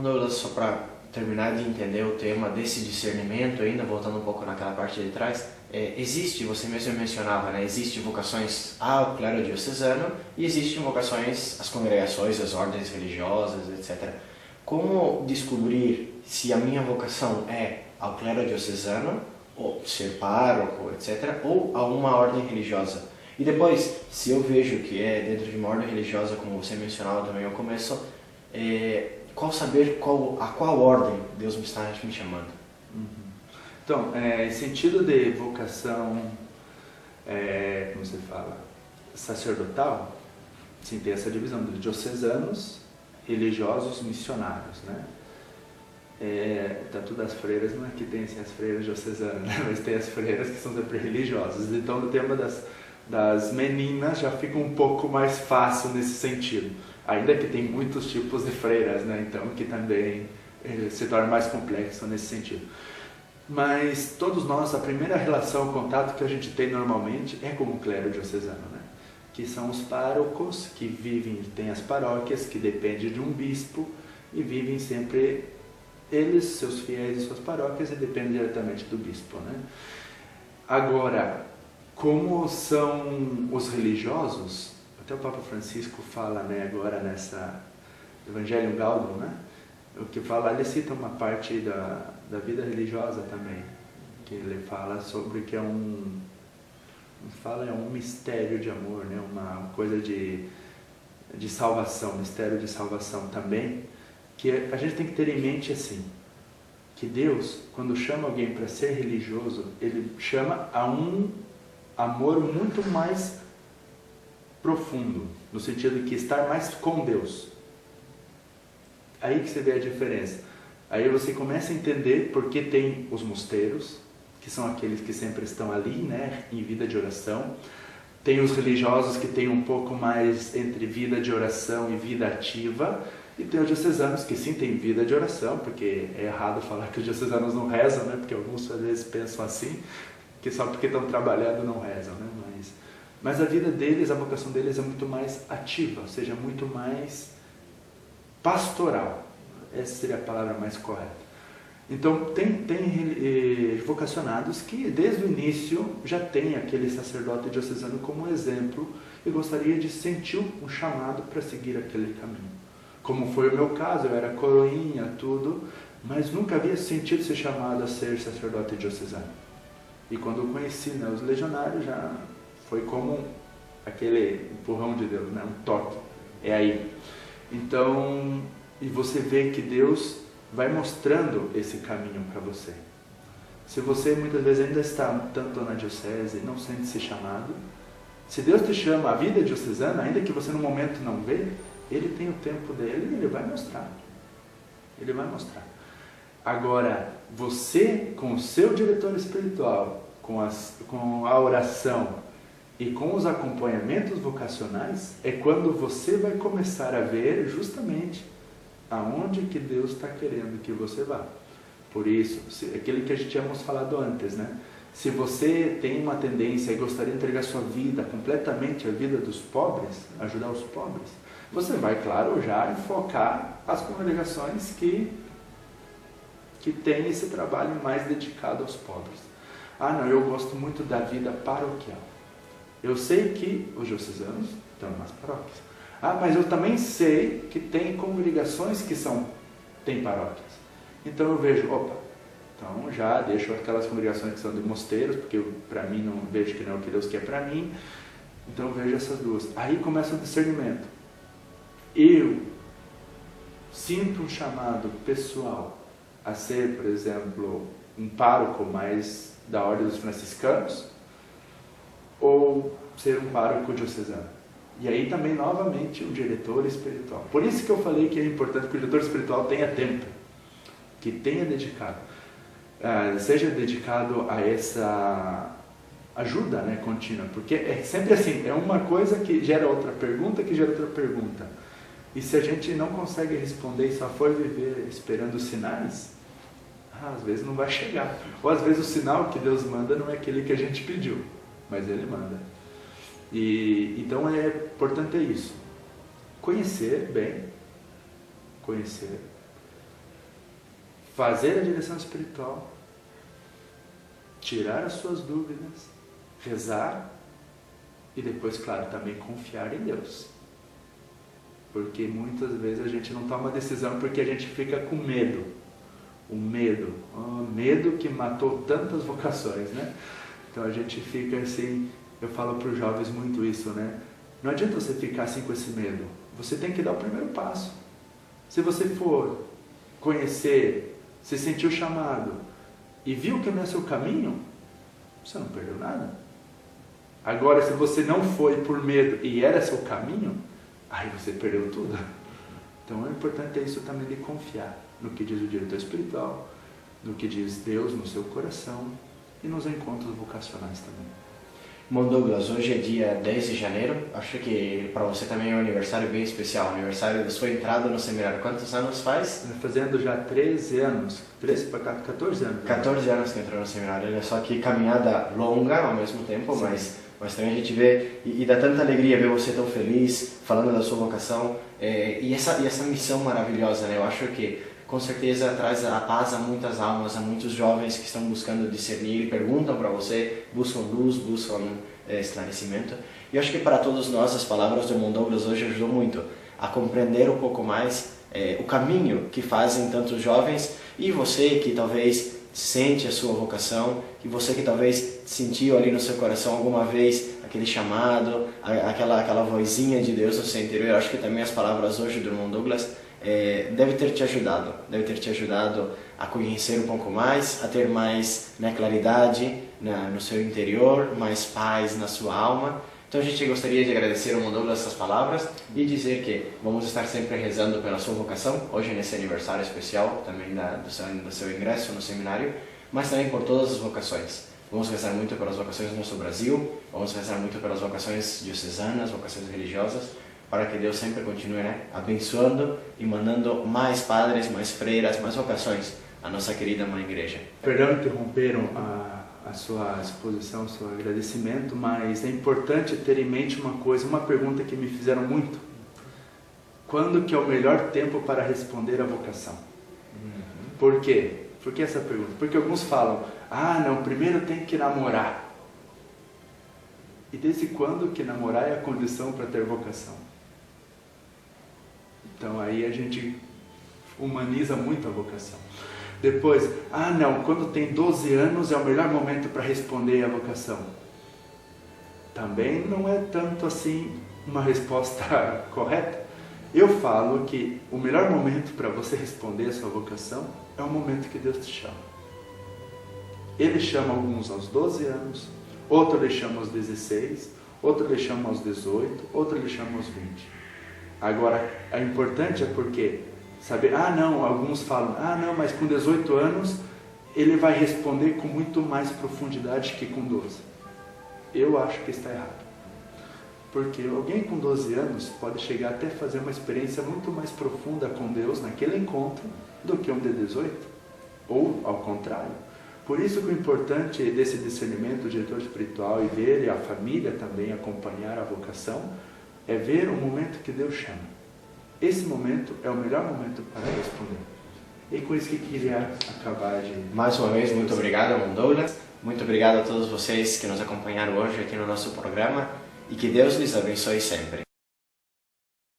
Douglas, só para terminar de entender o tema desse discernimento, ainda voltando um pouco naquela parte de trás, existe, você mesmo mencionava, né, existe vocações ao clero diocesano e existem vocações às congregações, às ordens religiosas, etc. Como descobrir se a minha vocação é ao clero diocesano, ou ser pároco, etc., ou a uma ordem religiosa? E depois, se eu vejo que é dentro de uma ordem religiosa, como você mencionava também ao começo, qual saber a qual ordem Deus me está me chamando? Então, em sentido de vocação, como você fala, sacerdotal, sim, tem essa divisão de diocesanos, religiosos, missionários, né? Tanto das freiras, não é que tem assim, as freiras diocesanas, né? Mas tem as freiras que são sempre religiosas. Então, no tema das meninas já fica um pouco mais fácil nesse sentido. Ainda que tem muitos tipos de freiras, né? Então, que também se torna mais complexo nesse sentido. Mas todos nós, a primeira relação, o contato que a gente tem normalmente é com o clero diocesano, né? Que são os párocos que vivem, tem as paróquias que dependem de um bispo e vivem sempre eles, seus fiéis e suas paróquias, e dependem diretamente do bispo, né? Agora, como são os religiosos, até o Papa Francisco fala, né, agora nessa Evangelho Gaudium, né? O que fala, ele cita uma parte da vida religiosa também, que ele fala sobre que é um mistério de amor, né? Uma coisa de salvação, mistério de salvação também, que a gente tem que ter em mente assim, que Deus, quando chama alguém para ser religioso, Ele chama a um amor muito mais profundo, no sentido de que estar mais com Deus. Aí que você vê a diferença. Aí você começa a entender porque tem os mosteiros, que são aqueles que sempre estão ali, né, em vida de oração. Tem os religiosos que têm um pouco mais entre vida de oração e vida ativa. E tem os diocesanos que sim têm vida de oração, porque é errado falar que os diocesanos não rezam, né, porque alguns às vezes pensam assim, que só porque estão trabalhando não rezam, né, mas a vida deles, a vocação deles é muito mais ativa, ou seja, muito mais pastoral. Essa seria a palavra mais correta. Então, tem vocacionados que, desde o início, já tem aquele sacerdote diocesano como exemplo e gostaria de sentir um chamado para seguir aquele caminho. Como foi o meu caso, eu era coroinha, tudo, mas nunca havia sentido ser chamado a ser sacerdote diocesano. E quando eu conheci, né, os legionários, já foi como aquele empurrão de Deus, né, um toque. É aí. Então, e você vê que Deus vai mostrando esse caminho para você. Se você muitas vezes ainda está tanto na diocese e não sente-se chamado, se Deus te chama à vida diocesana, ainda que você no momento não vê, Ele tem o tempo dele e Ele vai mostrar. Ele vai mostrar. Agora, você com o seu diretor espiritual, com a oração e com os acompanhamentos vocacionais, é quando você vai começar a ver justamente aonde que Deus está querendo que você vá. Por isso, aquilo que a gente tínhamos falado antes, né? Se você tem uma tendência e gostaria de entregar sua vida completamente à vida dos pobres, ajudar os pobres, você vai, claro, já enfocar as congregações que têm esse trabalho mais dedicado aos pobres. Ah, não, eu gosto muito da vida paroquial. Eu sei que os diocesanos estão nas paróquias. Ah, mas eu também sei que tem congregações que têm paróquias. Então eu vejo, então já deixo aquelas congregações que são de mosteiros, porque para mim não vejo que não é o que Deus quer para mim. Então eu vejo essas duas. Aí começa o discernimento. Eu sinto um chamado pessoal a ser, por exemplo, um pároco mais da ordem dos franciscanos, ou ser um pároco diocesano. E aí também, novamente, o diretor espiritual. Por isso que eu falei que é importante que o diretor espiritual tenha tempo, que tenha dedicado, seja dedicado a essa ajuda, né, contínua, porque é sempre assim, é uma coisa que gera outra pergunta, que gera outra pergunta. E se a gente não consegue responder e só for viver esperando os sinais, às vezes não vai chegar. Ou às vezes o sinal que Deus manda não é aquele que a gente pediu, mas Ele manda. E então importante é isso. Conhecer bem, conhecer. fazer a direção espiritual, tirar as suas dúvidas, rezar e depois, claro, também confiar em Deus. Porque muitas vezes a gente não toma decisão porque a gente fica com medo. O medo que matou tantas vocações, né? Então a gente fica assim, eu falo para os jovens muito isso, né? Não adianta você ficar assim com esse medo. Você tem que dar o primeiro passo. Se você for conhecer, se sentiu chamado e viu que não é seu caminho, você não perdeu nada. Agora, se você não foi por medo e era seu caminho, aí você perdeu tudo. Então é importante isso também, de confiar no que diz o diretor espiritual, no que diz Deus no seu coração e nos encontros vocacionais também. Bom, Douglas, hoje é dia 10 de janeiro, acho que para você também é um aniversário bem especial, aniversário da sua entrada no seminário. Quantos anos faz? Fazendo já 13 anos, 13 para 14 anos. 14 anos que entrou no seminário, olha só que caminhada longa ao mesmo tempo, mas também a gente vê, e dá tanta alegria ver você tão feliz, falando da sua vocação, e essa missão maravilhosa, né? Eu acho que com certeza traz a paz a muitas almas, a muitos jovens que estão buscando discernir, perguntam para você, buscam luz, buscam esclarecimento. E eu acho que para todos nós as palavras do irmão Douglas hoje ajudam muito a compreender um pouco mais o caminho que fazem tantos jovens, e você que talvez sente a sua vocação, e você que talvez sentiu ali no seu coração alguma vez aquele chamado, aquela vozinha de Deus no seu interior. Eu acho que também as palavras hoje do irmão Douglas deve ter te ajudado a conhecer um pouco mais, a ter mais claridade no seu interior, mais paz na sua alma. Então a gente gostaria de agradecer ao irmão Douglas essas palavras e dizer que vamos estar sempre rezando pela sua vocação, hoje nesse aniversário especial também do seu ingresso no seminário, mas também por todas as vocações. Vamos rezar muito pelas vocações do nosso Brasil, vamos rezar muito pelas vocações diocesanas, vocações religiosas, para que Deus sempre continue abençoando e mandando mais padres, mais freiras, mais vocações à nossa querida Mãe Igreja. Perdão, interromperam a sua exposição, o seu agradecimento, mas é importante ter em mente uma coisa, uma pergunta que me fizeram muito. Quando que é o melhor tempo para responder à vocação? Por quê? Por que essa pergunta? Porque alguns falam, não, primeiro tem que namorar. E desde quando que namorar é a condição para ter vocação? Então aí a gente humaniza muito a vocação. Depois, não, quando tem 12 anos é o melhor momento para responder à vocação. Também não é tanto assim uma resposta correta. Eu falo que o melhor momento para você responder a sua vocação é o momento que Deus te chama. Ele chama alguns aos 12 anos, outro ele chama aos 16, outro ele chama aos 18, outro ele chama aos 20. Agora, é importante porque saber, não, alguns falam, não, mas com 18 anos ele vai responder com muito mais profundidade que com 12. Eu acho que está errado. Porque alguém com 12 anos pode chegar até fazer uma experiência muito mais profunda com Deus naquele encontro do que um de 18, ou ao contrário. Por isso que o importante desse discernimento do diretor espiritual e ver a família também acompanhar a vocação é ver o momento que Deus chama. Esse momento é o melhor momento para responder. E com isso que queria acabar de... Mais uma vez, muito obrigado, irmão Douglas. Muito obrigado a todos vocês que nos acompanharam hoje aqui no nosso programa. E que Deus lhes abençoe sempre.